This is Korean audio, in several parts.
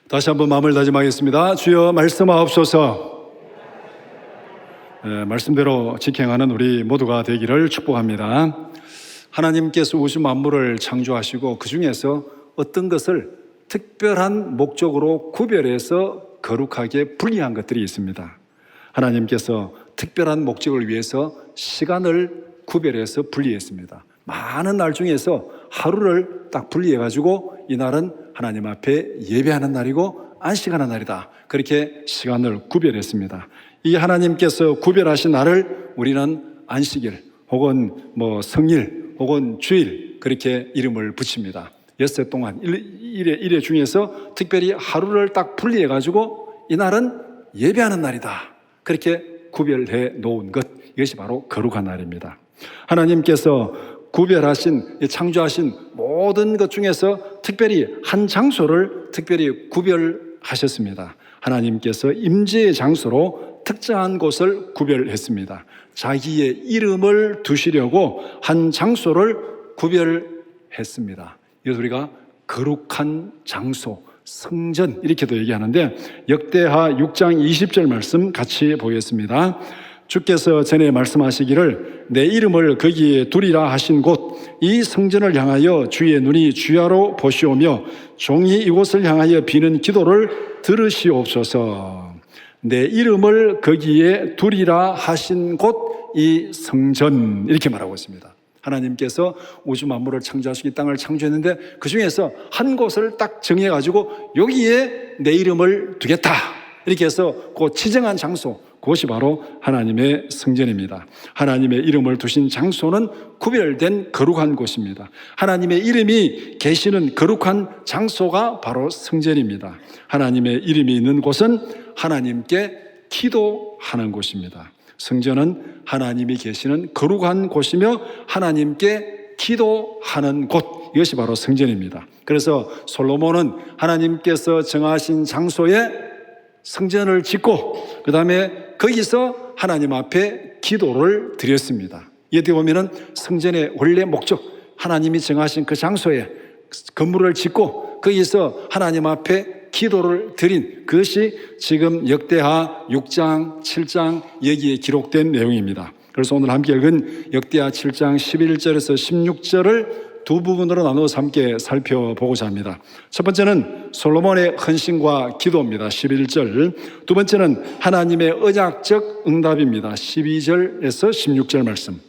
다시 한번 마음을 다짐하겠습니다. 주여 말씀하옵소서. 말씀대로 직행하는 우리 모두가 되기를 축복합니다. 하나님께서 우주 만물을 창조하시고 그 중에서 어떤 것을 특별한 목적으로 구별해서 거룩하게 분리한 것들이 있습니다. 하나님께서 특별한 목적을 위해서 시간을 구별해서 분리했습니다. 많은 날 중에서 하루를 딱 분리해가지고 이날은 하나님 앞에 예배하는 날이고 안식하는 날이다. 그렇게 시간을 구별했습니다. 이 하나님께서 구별하신 날을 우리는 안식일 혹은 성일 혹은 주일 그렇게 이름을 붙입니다. 엿새 동안 일회 중에서 특별히 하루를 딱 분리해가지고 이날은 예배하는 날이다. 그렇게 구별해 놓은 것, 이것이 바로 거룩한 날입니다. 하나님께서 구별하신, 창조하신 모든 것 중에서 특별히 한 장소를 특별히 구별하셨습니다. 하나님께서 임재의 장소로 특정한 곳을 구별했습니다. 자기의 이름을 두시려고 한 장소를 구별했습니다. 이것을 우리가 거룩한 장소, 성전 이렇게도 얘기하는데 역대하 6장 20절 말씀 같이 보겠습니다. 주께서 전에 말씀하시기를 내 이름을 거기에 두리라 하신 곳 이 성전을 향하여 주의 눈이 주야로 보시오며 종이 이곳을 향하여 비는 기도를 들으시옵소서. 내 이름을 거기에 두리라 하신 곳 이 성전 이렇게 말하고 있습니다. 하나님께서 우주 만물을 창조하시고 이 땅을 창조했는데 그 중에서 한 곳을 딱 정해가지고 여기에 내 이름을 두겠다 이렇게 해서 그 지정한 장소, 그것이 바로 하나님의 성전입니다. 하나님의 이름을 두신 장소는 구별된 거룩한 곳입니다. 하나님의 이름이 계시는 거룩한 장소가 바로 성전입니다. 하나님의 이름이 있는 곳은 하나님께 기도하는 곳입니다. 성전은 하나님이 계시는 거룩한 곳이며 하나님께 기도하는 곳, 이것이 바로 성전입니다. 그래서 솔로몬은 하나님께서 정하신 장소에 성전을 짓고 그 다음에 거기서 하나님 앞에 기도를 드렸습니다. 이때 보면은 성전의 원래 목적, 하나님이 정하신 그 장소에 건물을 짓고 거기서 하나님 앞에 기도를 드린 그것이 지금 역대하 6장, 7장 여기에 기록된 내용입니다. 그래서 오늘 함께 읽은 역대하 7장 11절에서 16절을 두 부분으로 나누어서 함께 살펴보고자 합니다. 첫 번째는 솔로몬의 헌신과 기도입니다. 11절. 두 번째는 하나님의 언약적 응답입니다. 12절에서 16절 말씀.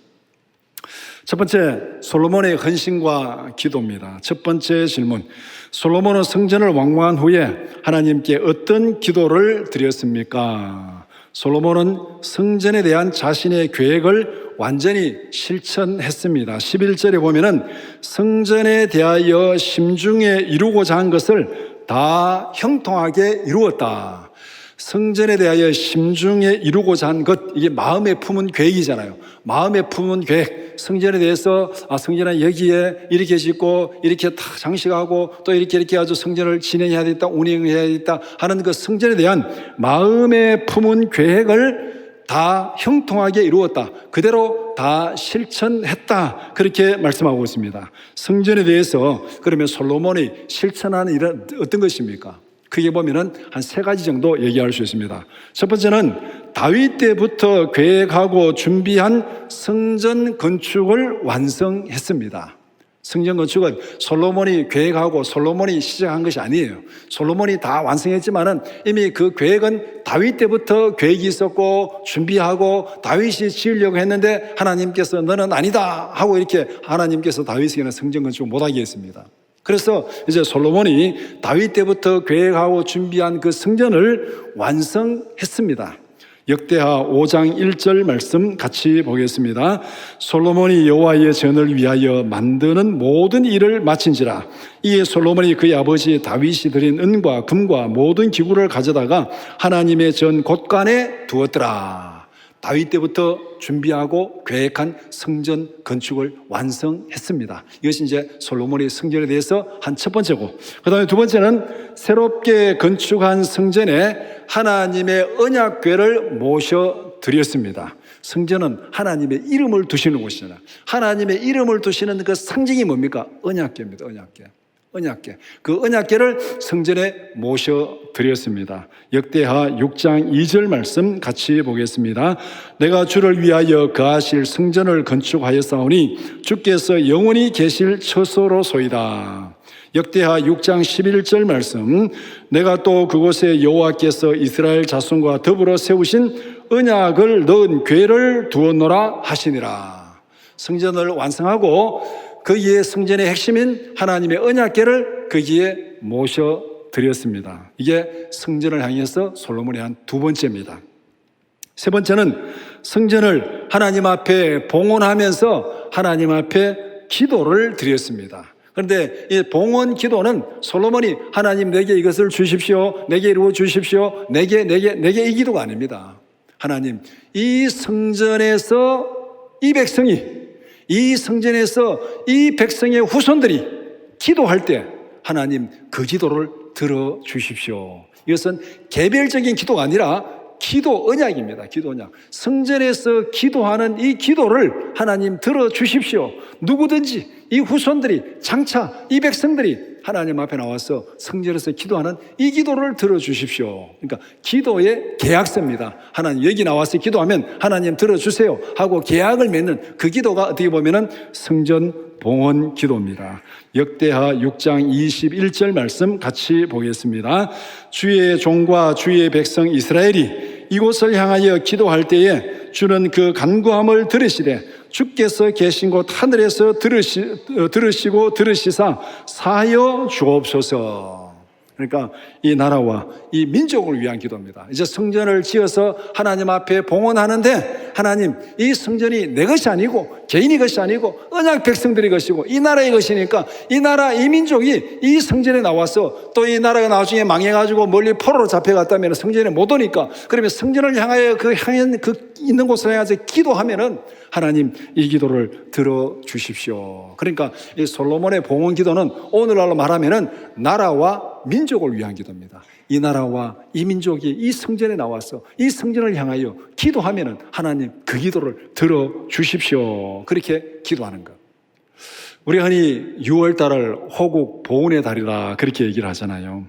첫 번째, 솔로몬의 헌신과 기도입니다. 첫 번째 질문. 솔로몬은 성전을 완공한 후에 하나님께 어떤 기도를 드렸습니까? 솔로몬은 성전에 대한 자신의 계획을 완전히 실천했습니다. 11절에 보면은 성전에 대하여 심중에 이루고자 한 것을 다 형통하게 이루었다. 성전에 대하여 심중에 이루고자 한 것, 이게 마음에 품은 계획이잖아요. 마음에 품은 계획, 성전에 대해서 성전은 여기에 이렇게 짓고 이렇게 다 장식하고 또 이렇게 아주 성전을 진행해야 되겠다, 운영해야 되겠다 하는 그 성전에 대한 마음에 품은 계획을 다 형통하게 이루었다. 그대로 다 실천했다. 그렇게 말씀하고 있습니다. 성전에 대해서 그러면 솔로몬이 실천하는 일은 어떤 것입니까? 크게 보면은 한 세 가지 정도 얘기할 수 있습니다. 첫 번째는 다윗 때부터 계획하고 준비한 성전 건축을 완성했습니다. 성전 건축은 솔로몬이 계획하고 솔로몬이 시작한 것이 아니에요. 솔로몬이 다 완성했지만은 이미 그 계획은 다윗 때부터 계획이 있었고 준비하고 다윗이 지으려고 했는데 하나님께서 너는 아니다 하고 이렇게 하나님께서 다윗에게는 성전 건축을 못하게 했습니다. 그래서 이제 솔로몬이 다윗 때부터 계획하고 준비한 그 성전을 완성했습니다. 역대하 5장 1절 말씀 같이 보겠습니다. 솔로몬이 여호와의 전을 위하여 만드는 모든 일을 마친지라. 이에 솔로몬이 그의 아버지 다윗이 드린 은과 금과 모든 기구를 가져다가 하나님의 전 곳간에 두었더라. 다윗 때부터 준비하고 계획한 성전 건축을 완성했습니다. 이것이 이제 솔로몬의 성전에 대해서 한 첫 번째고, 그 다음에 두 번째는 새롭게 건축한 성전에 하나님의 언약궤를 모셔드렸습니다. 성전은 하나님의 이름을 두시는 곳이잖아요. 하나님의 이름을 두시는 그 상징이 뭡니까? 언약궤입니다. 언약궤. 언약궤. 그 언약궤를 성전에 모셔드렸습니다. 역대하 6장 2절 말씀 같이 보겠습니다. 내가 주를 위하여 거하실 성전을 건축하였사오니 주께서 영원히 계실 처소로소이다. 역대하 6장 11절 말씀, 내가 또 그곳에 여호와께서 이스라엘 자손과 더불어 세우신 언약을 넣은 궤를 두었노라 하시니라. 성전을 완성하고 거기에 성전의 핵심인 하나님의 언약궤를 거기에 모셔드렸습니다. 이게 성전을 향해서 솔로몬이 한 두 번째입니다. 세 번째는 성전을 하나님 앞에 봉헌하면서 하나님 앞에 기도를 드렸습니다. 그런데 이 봉헌 기도는 솔로몬이 하나님 내게 이것을 주십시오, 내게 이루어 주십시오, 내게 이 기도가 아닙니다. 하나님, 이 성전에서 이 백성이, 이 성전에서 이 백성의 후손들이 기도할 때 하나님 그 기도를 들어주십시오. 이것은 개별적인 기도가 아니라 기도 언약입니다. 기도 언약. 성전에서 기도하는 이 기도를 하나님 들어주십시오. 누구든지 이 후손들이, 장차 이 백성들이 하나님 앞에 나와서 성전에서 기도하는 이 기도를 들어주십시오. 그러니까 기도의 계약서입니다. 하나님 여기 나와서 기도하면 하나님 들어주세요 하고 계약을 맺는 그 기도가 어떻게 보면은 성전 봉헌 기도입니다. 역대하 6장 21절 말씀 같이 보겠습니다. 주의 종과 주의 백성 이스라엘이 이곳을 향하여 기도할 때에 주는 그 간구함을 들으시되 주께서 계신 곳 하늘에서 들으시고 들으시사 사하여 주옵소서. 그러니까 이 나라와 이 민족을 위한 기도입니다. 이제 성전을 지어서 하나님 앞에 봉헌하는데 하나님, 이 성전이 내 것이 아니고 개인의 것이 아니고 언약 백성들의 것이고 이 나라의 것이니까 이 나라 이 민족이 이 성전에 나와서 또 이 나라가 나중에 망해가지고 멀리 포로로 잡혀갔다면 성전에 못 오니까 그러면 성전을 향하여 그 있는 곳을 향해서 기도하면은 하나님 이 기도를 들어주십시오. 그러니까 이 솔로몬의 봉헌 기도는 오늘날로 말하면은 나라와 민족을 위한 기도입니다. 이 나라와 이 민족이 이 성전에 나와서 이 성전을 향하여 기도하면은 하나님 그 기도를 들어주십시오. 그렇게 기도하는 것. 우리 흔히 6월달을 호국 보훈의 달이라 그렇게 얘기를 하잖아요.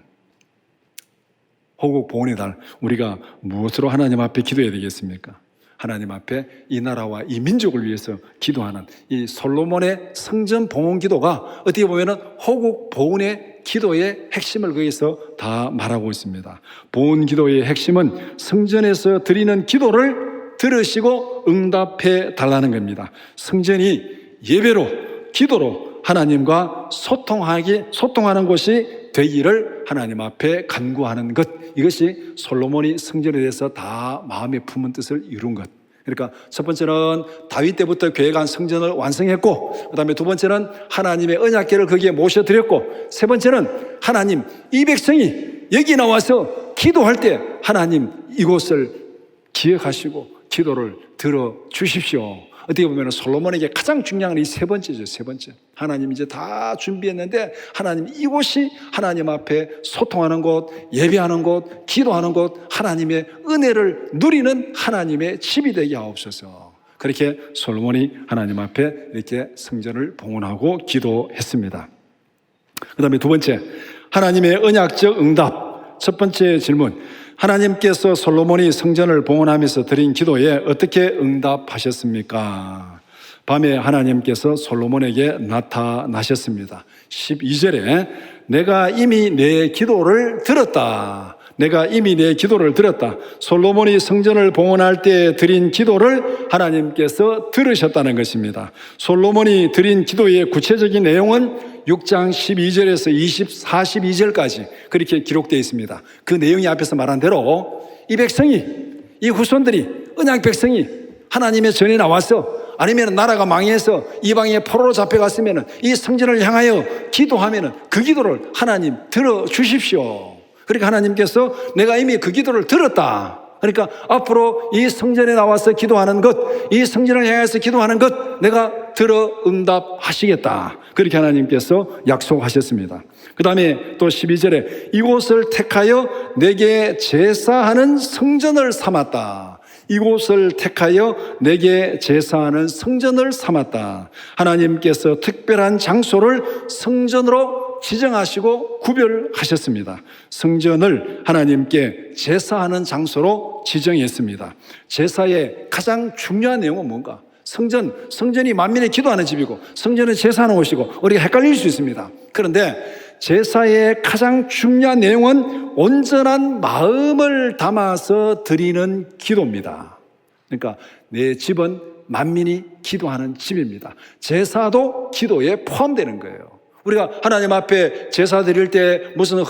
호국 보훈의 달, 우리가 무엇으로 하나님 앞에 기도해야 되겠습니까? 하나님 앞에 이 나라와 이 민족을 위해서 기도하는 이 솔로몬의 성전 봉헌 기도가 어떻게 보면은 호국 보훈의 기도의 핵심을 거기서 다 말하고 있습니다. 봉헌 기도의 핵심은 성전에서 드리는 기도를 들으시고 응답해 달라는 겁니다. 성전이 예배로, 기도로 하나님과 소통하는 곳이 되기를 하나님 앞에 간구하는 것, 이것이 솔로몬이 성전에 대해서 다 마음에 품은 뜻을 이룬 것. 그러니까 첫 번째는 다윗 때부터 계획한 성전을 완성했고, 그 다음에 두 번째는 하나님의 언약궤를 거기에 모셔드렸고, 세 번째는 하나님 이 백성이 여기 나와서 기도할 때 하나님 이곳을 기억하시고 기도를 들어주십시오. 어떻게 보면 솔로몬에게 가장 중요한 이 세 번째죠. 세 번째, 하나님 이제 다 준비했는데 하나님 이곳이 하나님 앞에 소통하는 곳, 예배하는 곳, 기도하는 곳, 하나님의 은혜를 누리는 하나님의 집이 되게 하옵소서. 그렇게 솔로몬이 하나님 앞에 이렇게 성전을 봉헌하고 기도했습니다. 그 다음에 두 번째, 하나님의 언약적 응답. 첫 번째 질문, 하나님께서 솔로몬이 성전을 봉헌하면서 드린 기도에 어떻게 응답하셨습니까? 밤에 하나님께서 솔로몬에게 나타나셨습니다. 12절에 내가 이미 내 기도를 들었다. 내가 이미 내 기도를 들었다. 솔로몬이 성전을 봉헌할 때 드린 기도를 하나님께서 들으셨다는 것입니다. 솔로몬이 드린 기도의 구체적인 내용은 6장 12절에서 42절까지 그렇게 기록되어 있습니다. 그 내용이 앞에서 말한 대로 이 백성이, 이 후손들이, 언약 백성이 하나님의 전에 나와서, 아니면 나라가 망해서 이방의 포로로 잡혀갔으면 이 성전을 향하여 기도하면 그 기도를 하나님 들어주십시오. 그러니까 하나님께서 내가 이미 그 기도를 들었다. 그러니까 앞으로 이 성전에 나와서 기도하는 것, 이 성전을 향해서 기도하는 것 내가 들어 응답하시겠다. 그렇게 하나님께서 약속하셨습니다. 그 다음에 또 12절에 이곳을 택하여 내게 제사하는 성전을 삼았다. 이곳을 택하여 내게 제사하는 성전을 삼았다. 하나님께서 특별한 장소를 성전으로 지정하시고 구별하셨습니다. 성전을 하나님께 제사하는 장소로 지정했습니다. 제사의 가장 중요한 내용은 뭔가? 성전이 만민의 기도하는 집이고 성전은 제사하는 곳이고 우리가 헷갈릴 수 있습니다. 그런데 제사의 가장 중요한 내용은 온전한 마음을 담아서 드리는 기도입니다. 그러니까 내 집은 만민이 기도하는 집입니다. 제사도 기도에 포함되는 거예요. 우리가 하나님 앞에 제사 드릴 때 무슨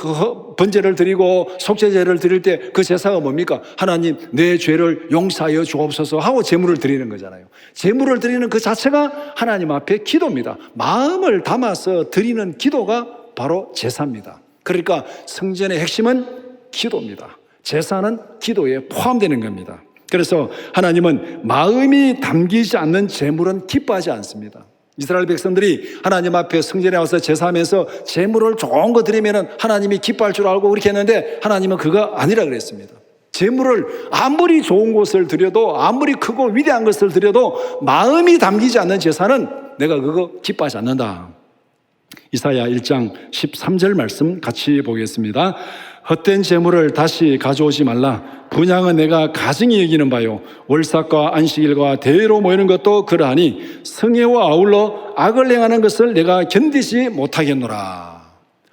번제를 드리고 속죄제를 드릴 때 그 제사가 뭡니까? 하나님 내 죄를 용서하여 주옵소서 하고 제물을 드리는 거잖아요. 제물을 드리는 그 자체가 하나님 앞에 기도입니다. 마음을 담아서 드리는 기도가 바로 제사입니다. 그러니까 성전의 핵심은 기도입니다. 제사는 기도에 포함되는 겁니다. 그래서 하나님은 마음이 담기지 않는 제물은 기뻐하지 않습니다. 이스라엘 백성들이 하나님 앞에 성전에 와서 제사하면서 제물을 좋은 거 드리면 하나님이 기뻐할 줄 알고 그렇게 했는데 하나님은 그거 아니라 그랬습니다. 제물을 아무리 좋은 것을 드려도 아무리 크고 위대한 것을 드려도 마음이 담기지 않는 제사는 내가 그거 기뻐하지 않는다. 이사야 1장 13절 말씀 같이 보겠습니다. 헛된 재물을 다시 가져오지 말라. 분향은 내가 가증히 여기는 바요. 월삭과 안식일과 대회로 모이는 것도 그러하니 성회와 아울러 악을 행하는 것을 내가 견디지 못하겠노라.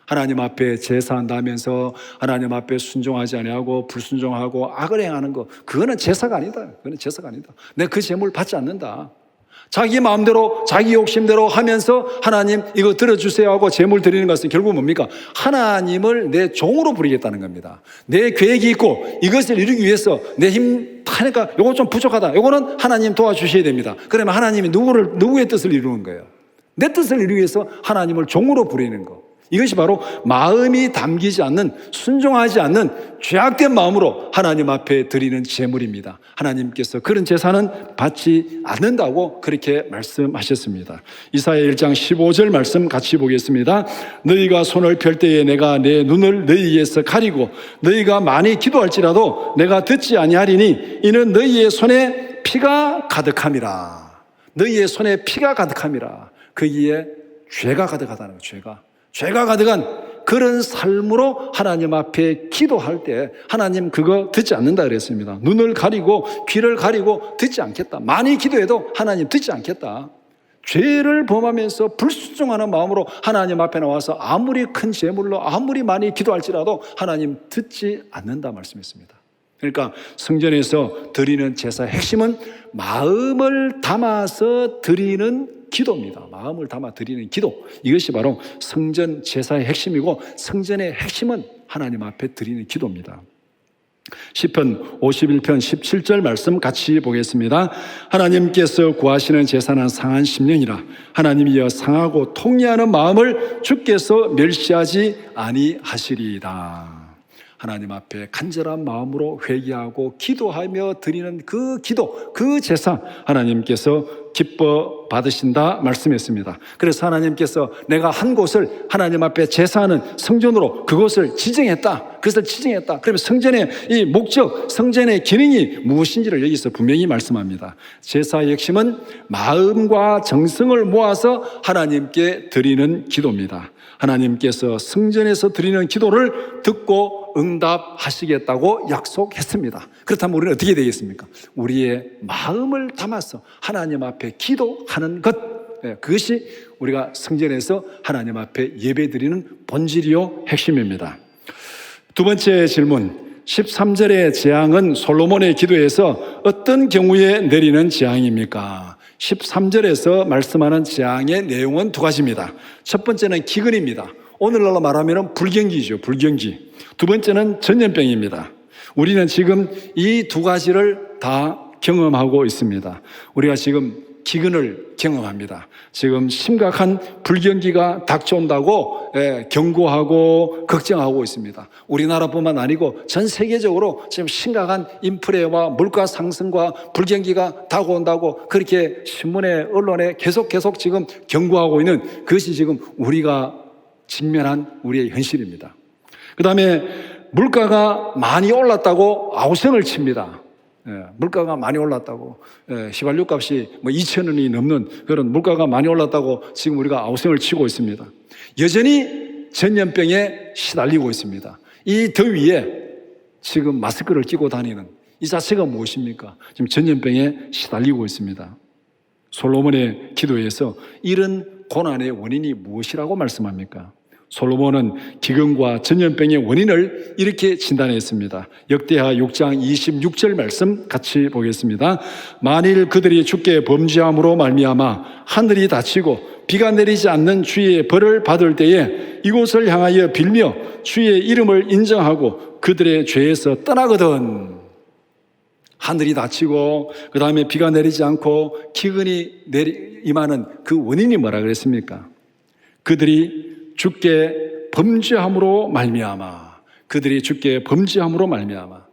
하나님 앞에 제사한다면서 하나님 앞에 순종하지 아니하고 불순종하고 악을 행하는 거, 그거는 제사가 아니다. 그거는 제사가 아니다. 내가 그 재물 받지 않는다. 자기 마음대로 자기 욕심대로 하면서 하나님 이거 들어주세요 하고 제물 드리는 것은 결국 뭡니까? 하나님을 내 종으로 부리겠다는 겁니다. 내 계획이 있고 이것을 이루기 위해서 내 힘 하니까 이거 좀 부족하다. 이거는 하나님 도와주셔야 됩니다. 그러면 하나님이 누구의 뜻을 이루는 거예요? 내 뜻을 이루기 위해서 하나님을 종으로 부리는 거. 이것이 바로 마음이 담기지 않는, 순종하지 않는 죄악된 마음으로 하나님 앞에 드리는 제물입니다. 하나님께서 그런 제사는 받지 않는다고 그렇게 말씀하셨습니다. 이사야 1장 15절 말씀 같이 보겠습니다. 너희가 손을 펼 때에 내가 내 눈을 너희에서 가리고 너희가 많이 기도할지라도 내가 듣지 아니하리니 이는 너희의 손에 피가 가득함이라. 너희의 손에 피가 가득함이라. 거기에 죄가 가득하다는 거예요. 죄가 가득한 그런 삶으로 하나님 앞에 기도할 때 하나님 그거 듣지 않는다 그랬습니다. 눈을 가리고 귀를 가리고 듣지 않겠다. 많이 기도해도 하나님 듣지 않겠다. 죄를 범하면서 불순종하는 마음으로 하나님 앞에 나와서 아무리 큰 제물로 아무리 많이 기도할지라도 하나님 듣지 않는다 말씀했습니다. 그러니까 성전에서 드리는 제사의 핵심은 마음을 담아서 드리는 기도입니다. 마음을 담아 드리는 기도. 이것이 바로 성전 제사의 핵심이고 성전의 핵심은 하나님 앞에 드리는 기도입니다. 시편 51편 17절 말씀 같이 보겠습니다. 하나님께서 구하시는 제사는 상한 심령이라. 하나님이여 상하고 통회하는 마음을 주께서 멸시하지 아니하시리이다. 하나님 앞에 간절한 마음으로 회개하고 기도하며 드리는 그 기도, 그 제사 하나님께서 기뻐 받으신다 말씀했습니다. 그래서 하나님께서 내가 한 곳을 하나님 앞에 제사하는 성전으로 그것을 지정했다. 그것을 지정했다. 그러면 성전의 이 목적, 성전의 기능이 무엇인지를 여기서 분명히 말씀합니다. 제사의 핵심은 마음과 정성을 모아서 하나님께 드리는 기도입니다. 하나님께서 성전에서 드리는 기도를 듣고 응답하시겠다고 약속했습니다. 그렇다면 우리는 어떻게 되겠습니까? 우리의 마음을 담아서 하나님 앞에 기도하는 것, 그것이 우리가 성전에서 하나님 앞에 예배드리는 본질이요 핵심입니다. 두 번째 질문, 13절의 재앙은 솔로몬의 기도에서 어떤 경우에 내리는 재앙입니까? 13절에서 말씀하는 재앙의 내용은 두 가지입니다. 첫 번째는 기근입니다. 오늘날로 말하면 불경기죠. 불경기. 두 번째는 전염병입니다. 우리는 지금 이 두 가지를 다 경험하고 있습니다. 우리가 지금 기근을 경험합니다. 지금 심각한 불경기가 닥쳐온다고 경고하고 걱정하고 있습니다. 우리나라뿐만 아니고 전 세계적으로 지금 심각한 인플레와 물가 상승과 불경기가 다가온다고 그렇게 신문에 언론에 계속 지금 경고하고 있는 그것이 지금 우리가 직면한 우리의 현실입니다. 그 다음에 물가가 많이 올랐다고 아우성을 칩니다. 물가가 많이 올랐다고, 휘발유 값이 2,000원이 넘는 그런 물가가 많이 올랐다고 지금 우리가 아우성을 치고 있습니다. 여전히 전염병에 시달리고 있습니다. 이 더위에 지금 마스크를 끼고 다니는 이 자체가 무엇입니까? 지금 전염병에 시달리고 있습니다. 솔로몬의 기도에서 이런 고난의 원인이 무엇이라고 말씀합니까? 솔로몬은 기근과 전염병의 원인을 이렇게 진단했습니다. 역대하 6장 26절 말씀 같이 보겠습니다. 만일 그들이 주께 범죄함으로 말미암아 하늘이 닫히고 비가 내리지 않는 주의 벌을 받을 때에 이곳을 향하여 빌며 주의 이름을 인정하고 그들의 죄에서 떠나거든. 하늘이 닫히고 그 다음에 비가 내리지 않고 기근이 임하는 그 원인이 뭐라 그랬습니까? 그들이 주께 범죄함으로 말미암아. 그들이 주께 범죄함으로 말미암아.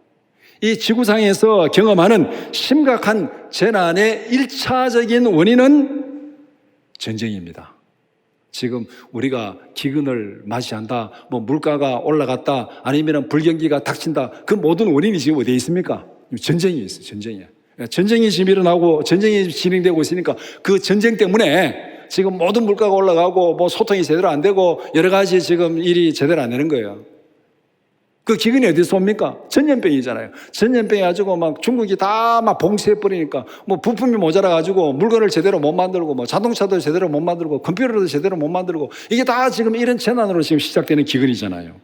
이 지구상에서 경험하는 심각한 재난의 1차적인 원인은 전쟁입니다. 지금 우리가 기근을 맞이한다, 뭐 물가가 올라갔다, 아니면 불경기가 닥친다, 그 모든 원인이 지금 어디에 있습니까? 전쟁이 있어요. 전쟁이야. 전쟁이 지금 일어나고 전쟁이 진행되고 있으니까 그 전쟁 때문에 지금 모든 물가가 올라가고 뭐 소통이 제대로 안 되고 여러 가지 지금 일이 제대로 안 되는 거예요. 그 기근이 어디서 옵니까? 전염병이잖아요. 전염병이 가지고 막 중국이 다 막 봉쇄해버리니까 뭐 부품이 모자라가지고 물건을 제대로 못 만들고 뭐 자동차도 제대로 못 만들고 컴퓨터도 제대로 못 만들고 이게 다 지금 이런 재난으로 지금 시작되는 기근이잖아요.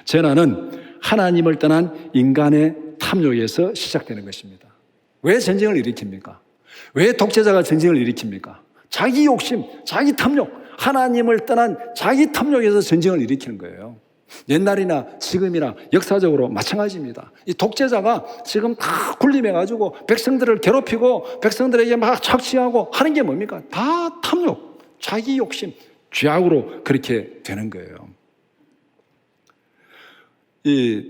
재난은 하나님을 떠난 인간의 탐욕에서 시작되는 것입니다. 왜 전쟁을 일으킵니까? 왜 독재자가 전쟁을 일으킵니까? 자기 욕심, 자기 탐욕, 하나님을 떠난 자기 탐욕에서 전쟁을 일으키는 거예요. 옛날이나 지금이나 역사적으로 마찬가지입니다. 이 독재자가 지금 다 군림해가지고 백성들을 괴롭히고 백성들에게 막 착취하고 하는 게 뭡니까? 다 탐욕, 자기 욕심, 죄악으로 그렇게 되는 거예요. 이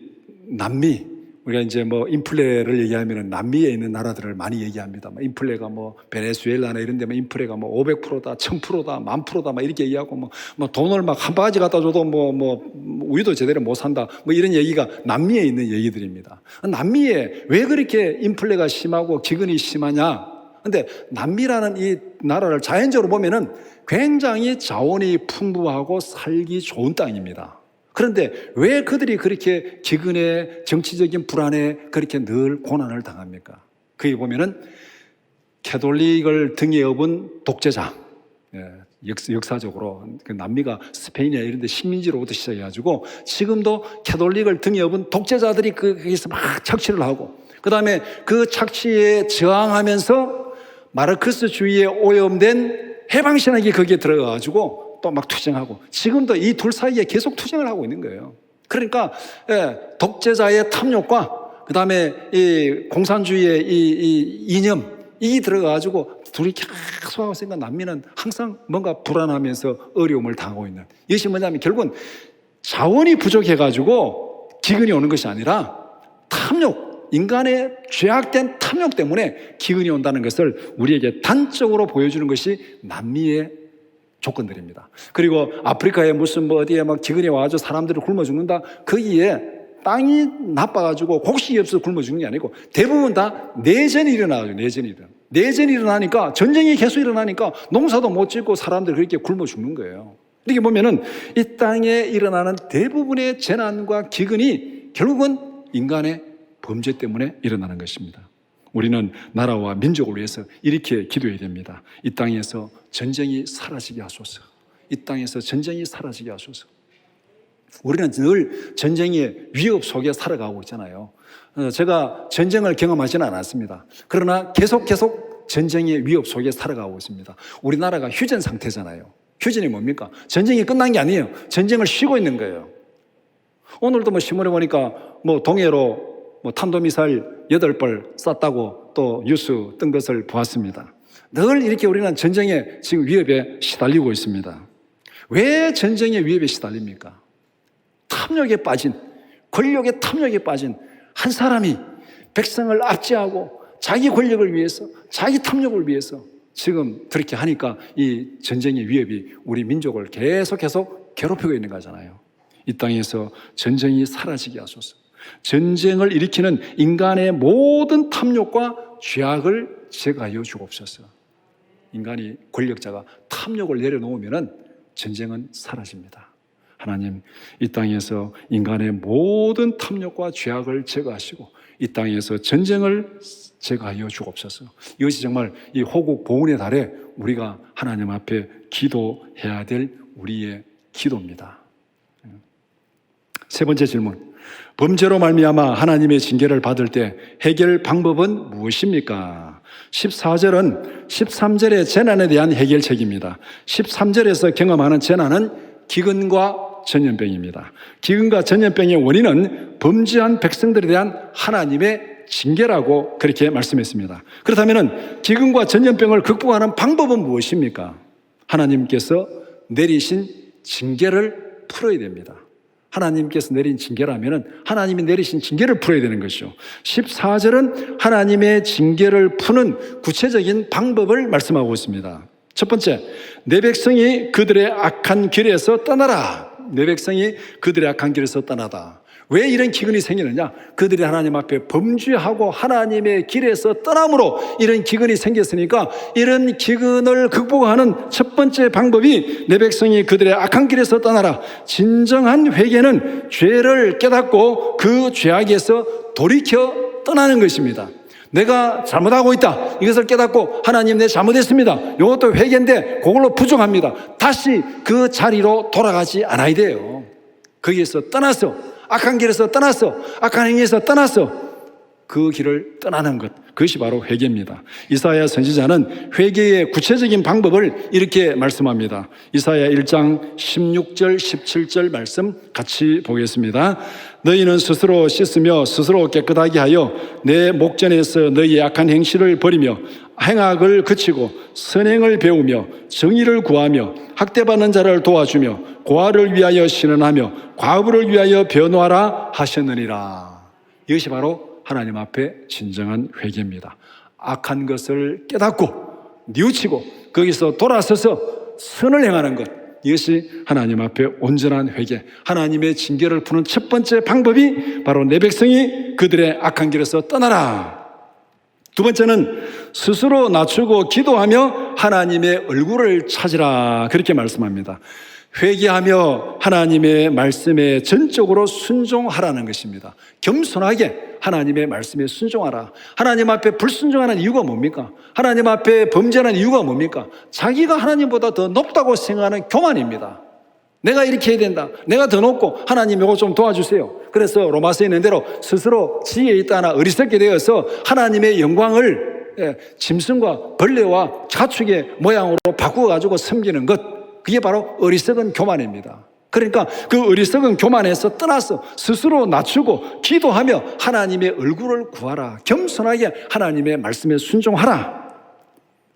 남미, 우리가 이제 뭐 인플레를 얘기하면 남미에 있는 나라들을 많이 얘기합니다. 인플레가 뭐 베네수엘라나 이런 데면 인플레가 뭐 500%다, 1000%다, 10,000%다 막 이렇게 얘기하고 뭐 돈을 막 한 바가지 갖다 줘도 뭐 우유도 제대로 못 산다. 뭐 이런 얘기가 남미에 있는 얘기들입니다. 남미에 왜 그렇게 인플레가 심하고 기근이 심하냐? 근데 남미라는 이 나라를 자연적으로 보면은 굉장히 자원이 풍부하고 살기 좋은 땅입니다. 그런데 왜 그들이 그렇게 기근에 정치적인 불안에 그렇게 늘 고난을 당합니까? 거기 보면은 캐톨릭을 등에 업은 독재자, 역사적으로 그 남미가 스페인이나 이런 데 식민지로부터 시작해가지고 지금도 캐톨릭을 등에 업은 독재자들이 거기서 막 착취를 하고 그 다음에 그 착취에 저항하면서 마르크스주의에 오염된 해방신학이 거기에 들어가가지고 또 막 투쟁하고 지금도 이 둘 사이에 계속 투쟁을 하고 있는 거예요. 그러니까 독재자의 탐욕과 그 다음에 이 공산주의의 이 이념 이 들어가가지고 둘이 계속 하고 있으니까 남미는 항상 뭔가 불안하면서 어려움을 당하고 있는 이것이 뭐냐면 결국은 자원이 부족해가지고 기근이 오는 것이 아니라 탐욕, 인간의 죄악된 탐욕 때문에 기근이 온다는 것을 우리에게 단적으로 보여주는 것이 남미의 조건들입니다. 그리고 아프리카에 무슨 뭐 어디에 막 기근이 와가지고 사람들이 굶어 죽는다. 거기에 땅이 나빠가지고 곡식이 없어서 굶어 죽는 게 아니고 대부분 다 내전이 일어나요. 내전이 일어나니까 전쟁이 계속 일어나니까 농사도 못 짓고 사람들이 그렇게 굶어 죽는 거예요. 이렇게 보면은 이 땅에 일어나는 대부분의 재난과 기근이 결국은 인간의 범죄 때문에 일어나는 것입니다. 우리는 나라와 민족을 위해서 이렇게 기도해야 됩니다. 이 땅에서 전쟁이 사라지게 하소서. 이 땅에서 전쟁이 사라지게 하소서. 우리는 늘 전쟁의 위협 속에 살아가고 있잖아요. 제가 전쟁을 경험하지는 않았습니다. 그러나 계속 전쟁의 위협 속에 살아가고 있습니다. 우리나라가 휴전 상태잖아요. 휴전이 뭡니까? 전쟁이 끝난 게 아니에요. 전쟁을 쉬고 있는 거예요. 오늘도 뭐 신문에 보니까 뭐 동해로 뭐 탄도미사일 8발 쐈다고 또 뉴스 뜬 것을 보았습니다. 늘 이렇게 우리는 전쟁의 지금 위협에 시달리고 있습니다. 왜 전쟁의 위협에 시달립니까? 탐욕에 빠진, 권력의 탐욕에 빠진 한 사람이 백성을 압제하고 자기 권력을 위해서, 자기 탐욕을 위해서 지금 그렇게 하니까 이 전쟁의 위협이 우리 민족을 계속 괴롭히고 있는 거잖아요. 이 땅에서 전쟁이 사라지게 하소서. 전쟁을 일으키는 인간의 모든 탐욕과 죄악을 제거하여 주옵소서. 인간이 권력자가 탐욕을 내려놓으면 전쟁은 사라집니다. 하나님, 이 땅에서 인간의 모든 탐욕과 죄악을 제거하시고 이 땅에서 전쟁을 제거하여 주옵소서. 이것이 정말 이 호국 보훈의 달에 우리가 하나님 앞에 기도해야 될 우리의 기도입니다. 세 번째 질문. 범죄로 말미암아 하나님의 징계를 받을 때 해결 방법은 무엇입니까? 14절은 13절의 재난에 대한 해결책입니다. 13절에서 경험하는 재난은 기근과 전염병입니다. 기근과 전염병의 원인은 범죄한 백성들에 대한 하나님의 징계라고 그렇게 말씀했습니다. 그렇다면 기근과 전염병을 극복하는 방법은 무엇입니까? 하나님께서 내리신 징계를 풀어야 됩니다. 하나님께서 내린 징계라면 하나님이 내리신 징계를 풀어야 되는 것이죠. 14절은 하나님의 징계를 푸는 구체적인 방법을 말씀하고 있습니다. 첫 번째, 내 백성이 그들의 악한 길에서 떠나라. 내 백성이 그들의 악한 길에서 떠나다. 왜 이런 기근이 생기느냐? 그들이 하나님 앞에 범죄하고 하나님의 길에서 떠남으로 이런 기근이 생겼으니까 이런 기근을 극복하는 첫 번째 방법이 내 백성이 그들의 악한 길에서 떠나라. 진정한 회개는 죄를 깨닫고 그 죄악에서 돌이켜 떠나는 것입니다. 내가 잘못하고 있다. 이것을 깨닫고 하나님 내 잘못했습니다. 이것도 회개인데 그걸로 부족합니다. 다시 그 자리로 돌아가지 않아야 돼요. 거기에서 떠나서 악한 길에서 떠났어. 악한 행위에서 떠났어. 그 길을 떠나는 것. 그것이 바로 회개입니다. 이사야 선지자는 회개의 구체적인 방법을 이렇게 말씀합니다. 이사야 1장 16절 17절 말씀 같이 보겠습니다. 너희는 스스로 씻으며 스스로 깨끗하게 하여 내 목전에서 너희의 악한 행실을 버리며 행악을 그치고 선행을 배우며 정의를 구하며 학대받는 자를 도와주며 고아를 위하여 신원하며 과부를 위하여 변호하라 하셨느니라. 이것이 바로 하나님 앞에 진정한 회개입니다. 악한 것을 깨닫고 뉘우치고 거기서 돌아서서 선을 행하는 것, 이것이 하나님 앞에 온전한 회개, 하나님의 징계를 푸는 첫 번째 방법이 바로 내 백성이 그들의 악한 길에서 떠나라. 두 번째는 스스로 낮추고 기도하며 하나님의 얼굴을 찾으라. 그렇게 말씀합니다. 회개하며 하나님의 말씀에 전적으로 순종하라는 것입니다. 겸손하게 하나님의 말씀에 순종하라. 하나님 앞에 불순종하는 이유가 뭡니까? 하나님 앞에 범죄하는 이유가 뭡니까? 자기가 하나님보다 더 높다고 생각하는 교만입니다. 내가 이렇게 해야 된다. 내가 더 높고 하나님 이거 좀 도와주세요. 그래서 로마서에 있는 대로 스스로 지혜에 있다나 어리석게 되어서 하나님의 영광을 짐승과 벌레와 가축의 모양으로 바꾸어가지고 섬기는 것, 그게 바로 어리석은 교만입니다. 그러니까 그 어리석은 교만에서 떠나서 스스로 낮추고 기도하며 하나님의 얼굴을 구하라. 겸손하게 하나님의 말씀에 순종하라.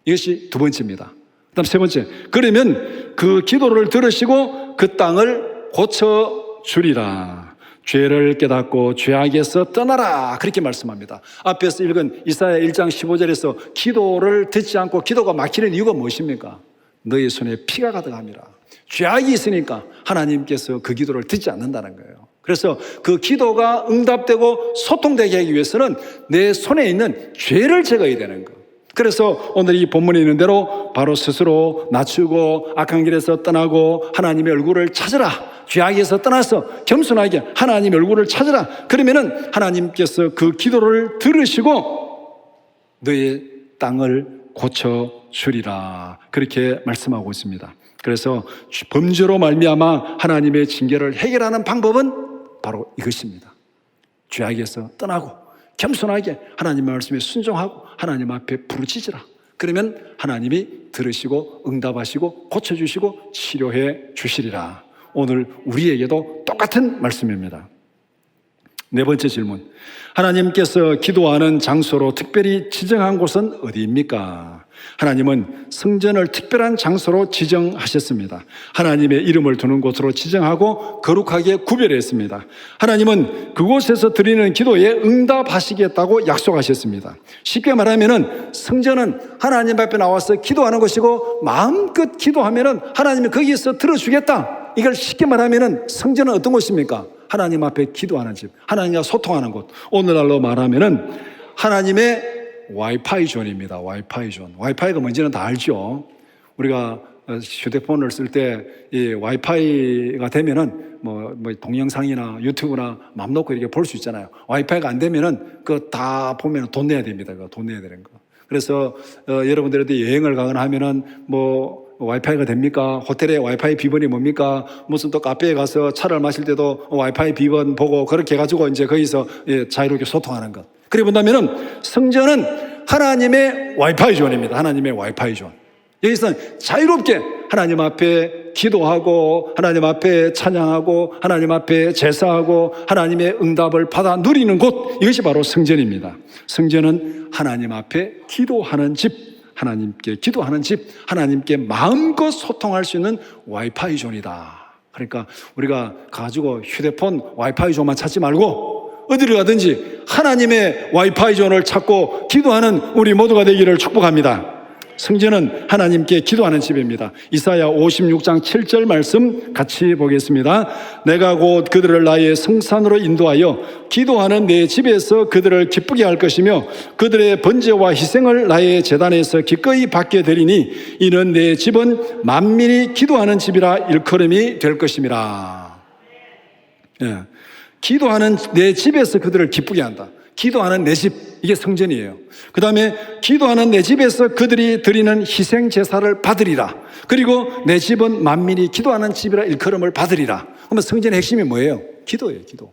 이것이 두 번째입니다. 그다음 세 번째, 그러면 그 기도를 들으시고 그 땅을 고쳐주리라. 죄를 깨닫고 죄악에서 떠나라. 그렇게 말씀합니다. 앞에서 읽은 이사야 1장 15절에서 기도를 듣지 않고 기도가 막히는 이유가 무엇입니까? 너희 손에 피가 가득함이라. 죄악이 있으니까 하나님께서 그 기도를 듣지 않는다는 거예요. 그래서 그 기도가 응답되고 소통되게 하기 위해서는 내 손에 있는 죄를 제거해야 되는 거예요. 그래서 오늘 이 본문에 있는 대로 바로 스스로 낮추고 악한 길에서 떠나고 하나님의 얼굴을 찾으라. 죄악에서 떠나서 겸손하게 하나님의 얼굴을 찾으라. 그러면은 하나님께서 그 기도를 들으시고 너의 땅을 고쳐주리라. 그렇게 말씀하고 있습니다. 그래서 범죄로 말미암아 하나님의 징계를 해결하는 방법은 바로 이것입니다. 죄악에서 떠나고 겸손하게 하나님의 말씀에 순종하고 하나님 앞에 부르짖으라. 그러면 하나님이 들으시고 응답하시고 고쳐주시고 치료해 주시리라. 오늘 우리에게도 똑같은 말씀입니다. 네 번째 질문. 하나님께서 기도하는 장소로 특별히 지정한 곳은 어디입니까? 하나님은 성전을 특별한 장소로 지정하셨습니다. 하나님의 이름을 두는 곳으로 지정하고 거룩하게 구별했습니다. 하나님은 그곳에서 드리는 기도에 응답하시겠다고 약속하셨습니다. 쉽게 말하면 성전은 하나님 앞에 나와서 기도하는 것이고 마음껏 기도하면 하나님이 거기에서 들어주겠다. 이걸 쉽게 말하면 성전은 어떤 곳입니까? 하나님 앞에 기도하는 집, 하나님과 소통하는 곳. 오늘날로 말하면은 하나님의 와이파이 존입니다. 와이파이 존. 와이파이가 뭔지는 다 알죠. 우리가 휴대폰을 쓸 때 이 와이파이가 되면은 뭐 동영상이나 유튜브나 맘 놓고 이렇게 볼 수 있잖아요. 와이파이가 안 되면은 그거 다 보면 돈 내야 됩니다. 그거 돈 내야 되는 거. 그래서 여러분들한테 여행을 가거나 하면은 뭐 와이파이가 됩니까? 호텔에 와이파이 비번이 뭡니까? 무슨 또 카페에 가서 차를 마실 때도 와이파이 비번 보고 그렇게 해가지고 이제 거기서 자유롭게 소통하는 것. 그래 본다면은 성전은 하나님의 와이파이 존입니다. 하나님의 와이파이 존. 여기서는 자유롭게 하나님 앞에 기도하고 하나님 앞에 찬양하고 하나님 앞에 제사하고 하나님의 응답을 받아 누리는 곳, 이것이 바로 성전입니다. 성전은 하나님 앞에 기도하는 집, 하나님께 기도하는 집, 하나님께 마음껏 소통할 수 있는 와이파이 존이다. 그러니까 우리가 가지고 휴대폰 와이파이 존만 찾지 말고 어디를 가든지 하나님의 와이파이 존을 찾고 기도하는 우리 모두가 되기를 축복합니다. 성전은 하나님께 기도하는 집입니다. 이사야 56장 7절 말씀 같이 보겠습니다. 내가 곧 그들을 나의 성산으로 인도하여 기도하는 내 집에서 그들을 기쁘게 할 것이며 그들의 번제와 희생을 나의 제단에서 기꺼이 받게 되리니 이는 내 집은 만민이 기도하는 집이라 일컬음이 될 것임이라. 예. 기도하는 내 집에서 그들을 기쁘게 한다. 기도하는 내 집, 이게 성전이에요. 그 다음에 기도하는 내 집에서 그들이 드리는 희생 제사를 받으리라. 그리고 내 집은 만민이 기도하는 집이라 일컬음을 받으리라. 그러면 성전의 핵심이 뭐예요? 기도예요, 기도.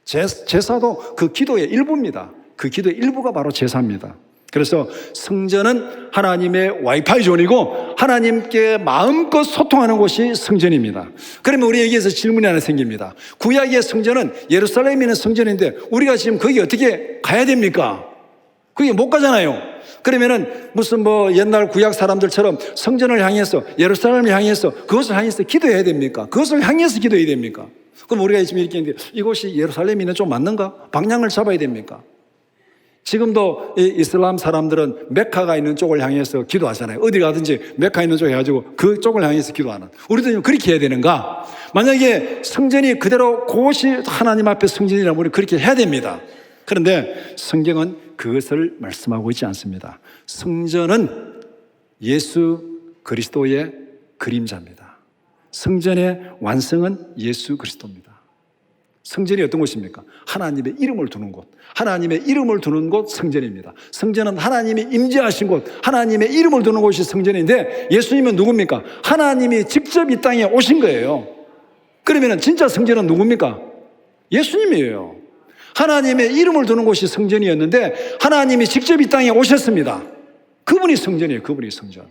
제사도 그 기도의 일부입니다. 그 기도의 일부가 바로 제사입니다. 그래서 성전은 하나님의 와이파이 존이고 하나님께 마음껏 소통하는 곳이 성전입니다. 그러면 우리에게서 질문이 하나 생깁니다. 구약의 성전은 예루살렘에 있는 성전인데 우리가 지금 거기 어떻게 가야 됩니까? 거기 못 가잖아요. 그러면은 무슨 옛날 구약 사람들처럼 성전을 향해서 예루살렘을 향해서 그것을 향해서 기도해야 됩니까? 그것을 향해서 기도해야 됩니까? 그럼 우리가 지금 이렇게 했는데 이곳이 예루살렘이 있는 쪽 맞는가? 방향을 잡아야 됩니까? 지금도 이 이슬람 사람들은 메카가 있는 쪽을 향해서 기도하잖아요. 어디 가든지 메카 있는 쪽 해가지고 그쪽을 향해서 기도하는. 우리도 그렇게 해야 되는가? 만약에 성전이 그대로 그것이 하나님 앞에 성전이라면 우리 그렇게 해야 됩니다. 그런데 성경은 그것을 말씀하고 있지 않습니다. 성전은 예수 그리스도의 그림자입니다. 성전의 완성은 예수 그리스도입니다. 성전이 어떤 곳입니까? 하나님의 이름을 두는 곳. 하나님의 이름을 두는 곳 성전입니다. 성전은 하나님이 임재하신 곳, 하나님의 이름을 두는 곳이 성전인데 예수님은 누굽니까? 하나님이 직접 이 땅에 오신 거예요. 그러면 진짜 성전은 누굽니까? 예수님이에요. 하나님의 이름을 두는 곳이 성전이었는데 하나님이 직접 이 땅에 오셨습니다. 그분이 성전이에요. 그분이 성전.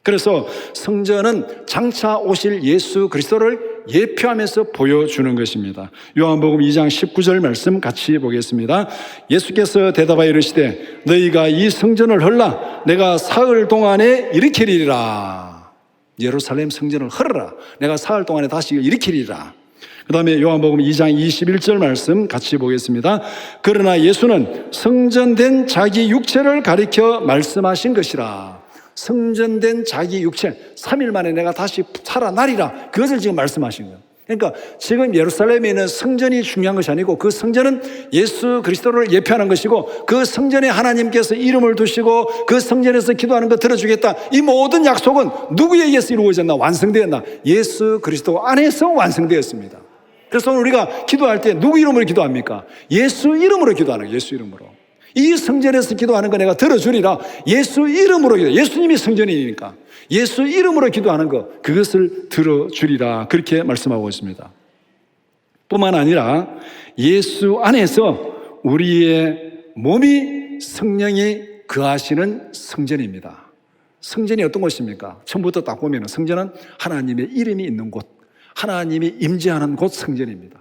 그래서 성전은 장차 오실 예수 그리스도를 예표하면서 보여주는 것입니다. 요한복음 2장 19절 말씀 같이 보겠습니다. 예수께서 대답하여 이르시되 너희가 이 성전을 헐라 내가 사흘 동안에 일으키리라. 예루살렘 성전을 헐라 내가 사흘 동안에 다시 일으키리라. 그 다음에 요한복음 2장 21절 말씀 같이 보겠습니다. 그러나 예수는 성전된 자기 육체를 가리켜 말씀하신 것이라. 성전된 자기 육체 3일 만에 내가 다시 살아나리라. 그것을 지금 말씀하신 거예요. 그러니까 지금 예루살렘에 있는 성전이 중요한 것이 아니고 그 성전은 예수 그리스도를 예표하는 것이고 그 성전에 하나님께서 이름을 두시고 그 성전에서 기도하는 거 들어주겠다. 이 모든 약속은 누구에 의해서 이루어졌나? 완성되었나? 예수 그리스도 안에서 완성되었습니다. 그래서 오늘 우리가 기도할 때 누구 이름으로 기도합니까? 예수 이름으로 기도하는 거예요. 예수 이름으로. 이 성전에서 기도하는 거 내가 들어주리라. 예수 이름으로 기도. 예수님이 성전이니까 예수 이름으로 기도하는 거 그것을 들어주리라. 그렇게 말씀하고 있습니다. 뿐만 아니라 예수 안에서 우리의 몸이 성령이 거하시는 성전입니다. 성전이 어떤 곳입니까? 처음부터 딱 보면 성전은 하나님의 이름이 있는 곳, 하나님이 임재하는 곳 성전입니다.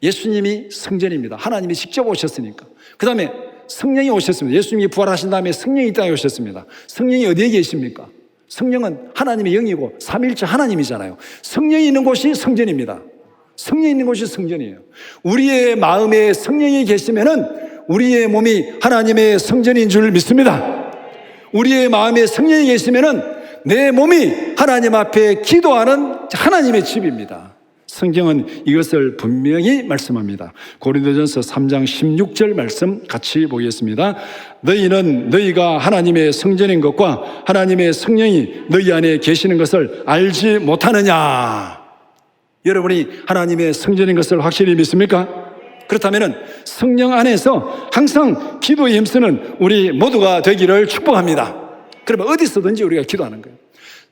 예수님이 성전입니다. 하나님이 직접 오셨으니까. 그 다음에 성령이 오셨습니다. 예수님이 부활하신 다음에 성령이 이 땅에 오셨습니다. 성령이 어디에 계십니까? 성령은 하나님의 영이고 삼위일체 하나님이잖아요. 성령이 있는 곳이 성전입니다. 성령이 있는 곳이 성전이에요. 우리의 마음에 성령이 계시면은 우리의 몸이 하나님의 성전인 줄 믿습니다. 우리의 마음에 성령이 계시면은 내 몸이 하나님 앞에 기도하는 하나님의 집입니다. 성경은 이것을 분명히 말씀합니다. 고린도전서 3장 16절 말씀 같이 보겠습니다. 너희는 너희가 하나님의 성전인 것과 하나님의 성령이 너희 안에 계시는 것을 알지 못하느냐. 여러분이 하나님의 성전인 것을 확실히 믿습니까? 그렇다면 성령 안에서 항상 기도에 힘쓰는 우리 모두가 되기를 축복합니다. 그러면 어디서든지 우리가 기도하는 거예요.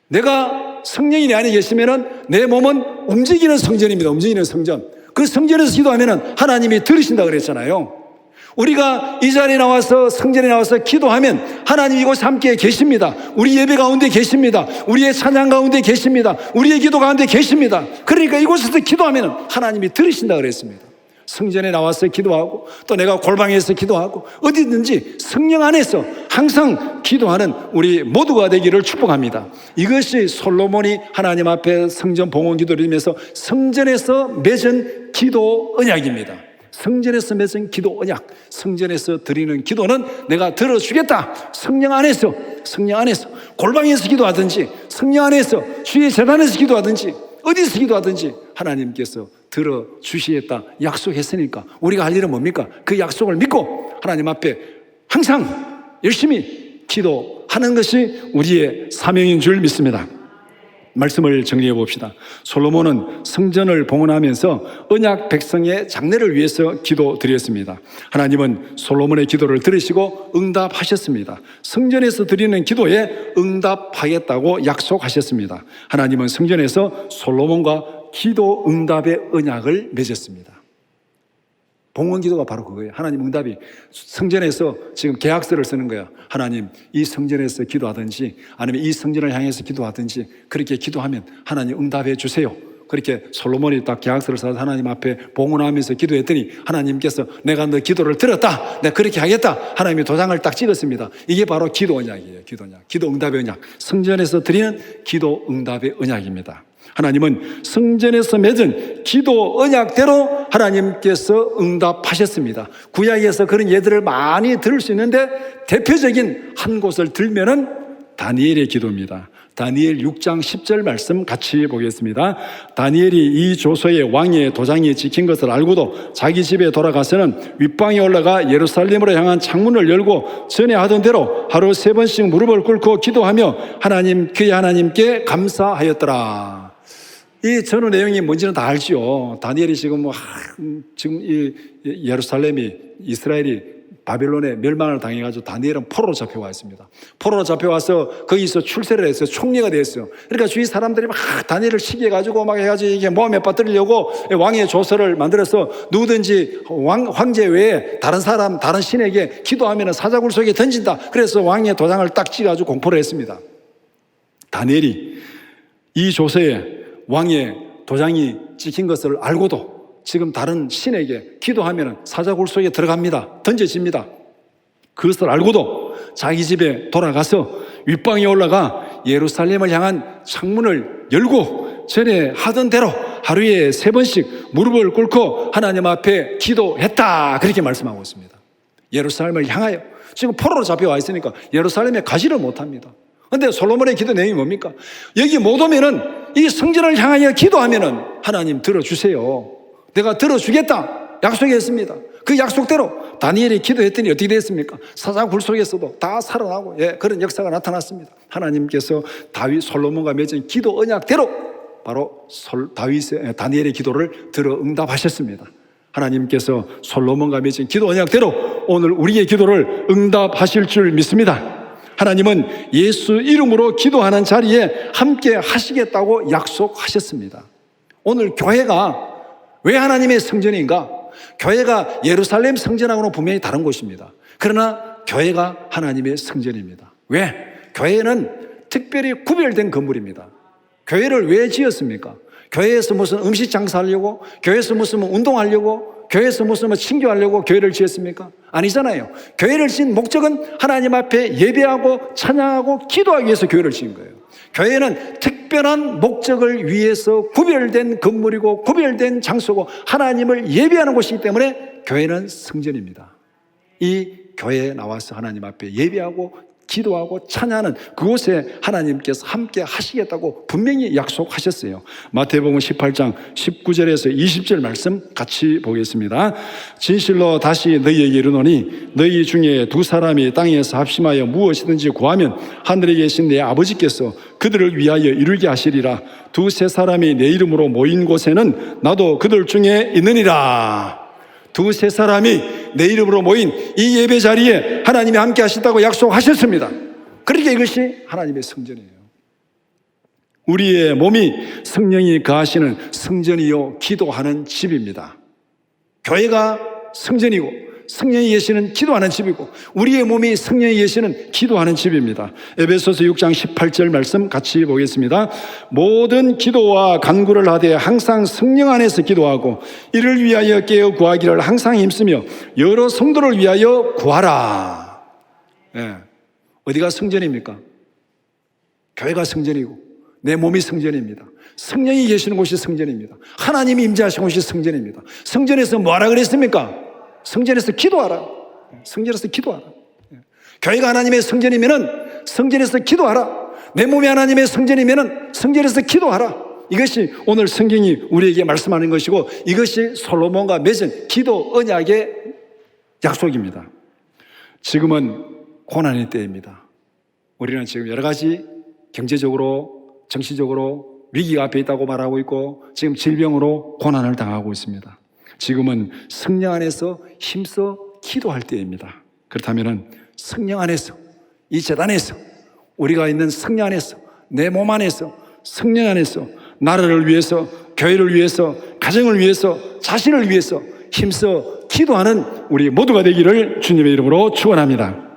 내가 성령이 안에 계시면 내 몸은 움직이는 성전입니다. 움직이는 성전. 그 성전에서 기도하면 하나님이 들으신다 그랬잖아요. 우리가 이 자리에 나와서 성전에 나와서 기도하면 하나님 이곳에 함께 계십니다. 우리 예배 가운데 계십니다. 우리의 찬양 가운데 계십니다. 우리의 기도 가운데 계십니다. 그러니까 이곳에서 기도하면 하나님이 들으신다 그랬습니다. 성전에 나와서 기도하고 또 내가 골방에서 기도하고 어디든지 성령 안에서 항상 기도하는 우리 모두가 되기를 축복합니다. 이것이 솔로몬이 하나님 앞에 성전 봉헌 기도를 드리면서 성전에서 맺은 기도 언약입니다. 성전에서 맺은 기도 언약, 성전에서 드리는 기도는 내가 들어주겠다. 성령 안에서 골방에서 기도하든지 성령 안에서 주의 재단에서 기도하든지 어디서 기도하든지 하나님께서 들어주시겠다 약속했으니까 우리가 할 일은 뭡니까? 그 약속을 믿고 하나님 앞에 항상 열심히 기도하는 것이 우리의 사명인 줄 믿습니다. 말씀을 정리해 봅시다. 솔로몬은 성전을 봉헌하면서 언약 백성의 장래를 위해서 기도드렸습니다. 하나님은 솔로몬의 기도를 들으시고 응답하셨습니다. 성전에서 드리는 기도에 응답하겠다고 약속하셨습니다. 하나님은 성전에서 솔로몬과 기도 응답의 언약을 맺었습니다. 봉헌 기도가 바로 그거예요. 하나님 응답이 성전에서 지금 계약서를 쓰는 거야. 하나님 이 성전에서 기도하든지 아니면 이 성전을 향해서 기도하든지 그렇게 기도하면 하나님 응답해 주세요. 그렇게 솔로몬이 딱 계약서를 써서 하나님 앞에 봉헌하면서 기도했더니 하나님께서 내가 너 기도를 들었다. 내가 그렇게 하겠다. 하나님이 도장을 딱 찍었습니다. 이게 바로 기도 언약이에요. 기도 언약. 기도 응답의 언약. 성전에서 드리는 기도 응답의 언약입니다. 하나님은 성전에서 맺은 기도 언약대로 하나님께서 응답하셨습니다. 구약에서 그런 예들을 많이 들을 수 있는데 대표적인 한 곳을 들면은 다니엘의 기도입니다. 다니엘 6장 10절 말씀 같이 보겠습니다. 다니엘이 이 조서에 왕의 도장이 찍힌 것을 알고도 자기 집에 돌아가서는 윗방에 올라가 예루살렘으로 향한 창문을 열고 전에 하던 대로 하루 3번씩 무릎을 꿇고 기도하며 그의 하나님께 감사하였더라. 이 전후 내용이 뭔지는 다 알죠. 다니엘이 지금 이 예루살렘이 이스라엘이 바벨론에 멸망을 당해가지고 다니엘은 포로로 잡혀와 있습니다. 포로로 잡혀와서 거기서 출세를 했어요. 총리가 됐어요. 그러니까 주위 사람들이 막 다니엘을 시기해가지고 막 해가지고 이게 모함에 빠뜨리려고 왕의 조서를 만들어서 누구든지 황제 외에 다른 사람, 다른 신에게 기도하면 사자굴 속에 던진다. 그래서 왕의 도장을 딱 찍어가지고 공포를 했습니다. 다니엘이 이 조서에 왕의 도장이 찍힌 것을 알고도 지금 다른 신에게 기도하면 사자굴 속에 들어갑니다. 던져집니다. 그것을 알고도 자기 집에 돌아가서 윗방에 올라가 예루살렘을 향한 창문을 열고 전에 하던 대로 하루에 3번씩 무릎을 꿇고 하나님 앞에 기도했다. 그렇게 말씀하고 있습니다. 예루살렘을 향하여 지금 포로로 잡혀와 있으니까 예루살렘에 가지를 못합니다. 그런데 솔로몬의 기도 내용이 뭡니까? 여기 못 오면은 이 성전을 향하여 기도하면은 하나님 들어주세요. 내가 들어주겠다 약속했습니다. 그 약속대로 다니엘이 기도했더니 어떻게 됐습니까? 사자굴 속에서도 다 살아나고 그런 역사가 나타났습니다. 하나님께서 솔로몬과 맺은 기도 언약대로 바로 다니엘의 기도를 들어 응답하셨습니다. 하나님께서 솔로몬과 맺은 기도 언약대로 오늘 우리의 기도를 응답하실 줄 믿습니다. 하나님은 예수 이름으로 기도하는 자리에 함께 하시겠다고 약속하셨습니다. 오늘 교회가 왜 하나님의 성전인가? 교회가 예루살렘 성전하고는 분명히 다른 곳입니다. 그러나 교회가 하나님의 성전입니다. 왜? 교회는 특별히 구별된 건물입니다. 교회를 왜 지었습니까? 교회에서 무슨 음식 장사하려고? 교회에서 무슨 운동하려고? 교회에서 무슨 친교하려고 교회를 지었습니까? 아니잖아요. 교회를 지은 목적은 하나님 앞에 예배하고 찬양하고 기도하기 위해서 교회를 지은 거예요. 교회는 특별한 목적을 위해서 구별된 건물이고 구별된 장소고 하나님을 예배하는 곳이기 때문에 교회는 성전입니다. 이 교회에 나와서 하나님 앞에 예배하고 기도하고 찬양하는 그곳에 하나님께서 함께 하시겠다고 분명히 약속하셨어요. 마태복음 18장 19절에서 20절 말씀 같이 보겠습니다. 진실로 다시 너희에게 이르노니 너희 중에 두 사람이 땅에서 합심하여 무엇이든지 구하면 하늘에 계신 내 아버지께서 그들을 위하여 이루게 하시리라. 두세 사람이 내 이름으로 모인 곳에는 나도 그들 중에 있느니라. 두세 사람이 내 이름으로 모인 이 예배 자리에 하나님이 함께 하신다고 약속하셨습니다. 그러니까 이것이 하나님의 성전이에요. 우리의 몸이 성령이 거하시는 성전이요 기도하는 집입니다. 교회가 성전이고 성령이 계시는 기도하는 집이고 우리의 몸이 성령이 계시는 기도하는 집입니다. 에베소서 6장 18절 말씀 같이 보겠습니다. 모든 기도와 간구를 하되 항상 성령 안에서 기도하고 이를 위하여 깨어 구하기를 항상 힘쓰며 여러 성도를 위하여 구하라. 네. 어디가 성전입니까? 교회가 성전이고 내 몸이 성전입니다. 성령이 계시는 곳이 성전입니다. 하나님이 임재하시는 곳이 성전입니다. 성전에서 뭐하라 그랬습니까? 성전에서 기도하라. 성전에서 기도하라. 교회가 하나님의 성전이면은 성전에서 기도하라. 내 몸이 하나님의 성전이면은 성전에서 기도하라. 이것이 오늘 성경이 우리에게 말씀하는 것이고 이것이 솔로몬과 맺은 기도 언약의 약속입니다. 지금은 고난의 때입니다. 우리는 지금 여러 가지 경제적으로, 정치적으로 위기가 앞에 있다고 말하고 있고 지금 질병으로 고난을 당하고 있습니다. 지금은 성령 안에서 힘써 기도할 때입니다. 그렇다면 성령 안에서 이 제단에서 우리가 있는 성령 안에서 내 몸 안에서 성령 안에서 나라를 위해서 교회를 위해서 가정을 위해서 자신을 위해서 힘써 기도하는 우리 모두가 되기를 주님의 이름으로 축원합니다.